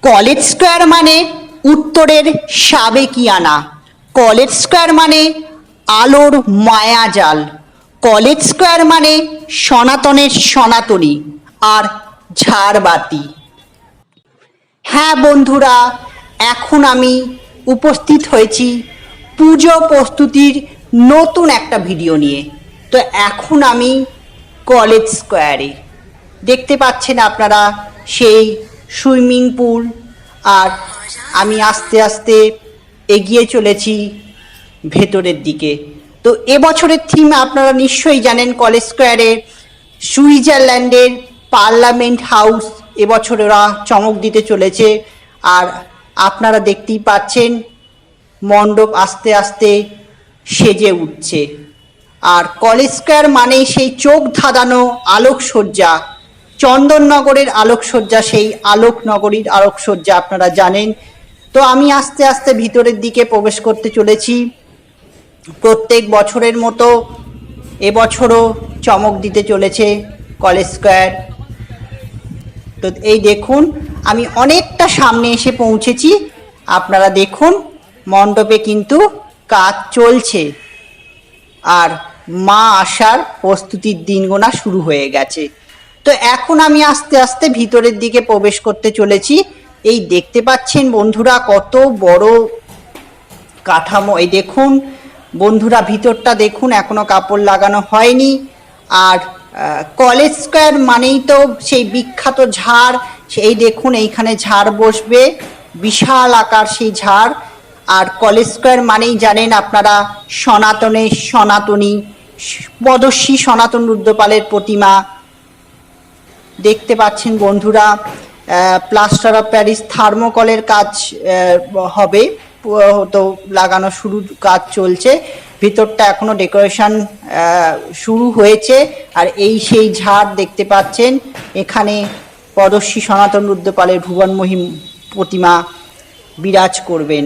College square মানে উত্তরের সাবেকিয়ানা। College square মানে আলোর মায়াজাল। কলেজ স্কোয়ার মানে সনাতনের সনাতনী আর ঝাড়বাতি। হ্যাঁ বন্ধুরা, এখন আমি উপস্থিত হয়েছি পুজো প্রস্তুতির নতুন একটা ভিডিও নিয়ে। তো এখন আমি কলেজ স্কোয়ারে, দেখতে পাচ্ছেন আপনারা সেই সুইমিং পুল, আর আমি আস্তে আস্তে এগিয়ে চলেছি ভেতরের দিকে। তো এবছরের থিম আপনারা নিশ্চয়ই জানেন, কলেজ স্কোয়ারে সুইজারল্যান্ডের পার্লামেন্ট হাউস এবছর ওরা চমক দিতে চলেছে। আর আপনারা দেখতেই পাচ্ছেন মণ্ডপ আস্তে আস্তে সেজে উঠছে। আর কলেজ স্কোয়ার মানেই সেই চোখ ধাঁধানো আলোকসজ্জা, চন্দননগরের আলোকসজ্জা, সেই আলোকনগরীর আলোকসজ্জা আপনারা জানেন। তো আমি আস্তে আস্তে ভিতরের দিকে প্রবেশ করতে চলেছি। প্রত্যেক বছরের মতো এবছরও চমক দিতে চলেছে কলেজ স্কোয়ার। তো এই দেখুন, আমি অনেকটা সামনে এসে পৌঁছেছি। আপনারা দেখুন মণ্ডপে কিন্তু কাজ চলছে, আর মা আসার প্রস্তুতির দিন গোনা শুরু হয়ে গেছে। তো এখন আমি আস্তে আস্তে ভিতরের দিকে প্রবেশ করতে চলেছি। এই দেখতে পাচ্ছেন বন্ধুরা কত বড় কাঠামো। এই দেখুন বন্ধুরা, ভিতরটা দেখুন, এখনো কাপড় লাগানো হয়নি। আর কলেজ স্কোয়ার মানেই তো সেই বিখ্যাত ঝাড়। সেই দেখুন এইখানে ঝাড় বসবে, বিশাল আকার সেই ঝাড়। আর কলেজ স্কোয়ার মানেই জানেন আপনারা সনাতনের সনাতনী পদশ্রী সনাতন রুদ্রপালের প্রতিমা। দেখতে পাচ্ছেন বন্ধুরা প্লাস্টার অফ প্যারিস থার্মোকলের কাজ হবে, তো লাগানো শুরু, কাজ চলছে। ভিতরটা এখনো ডেকোরেশন শুরু হয়েছে। আর এই সেই ঝাড় দেখতে পাচ্ছেন, এখানে পদশ্রী সনাতন রুদ্রপালের ভুবনমোহী প্রতিমা বিরাজ করবেন।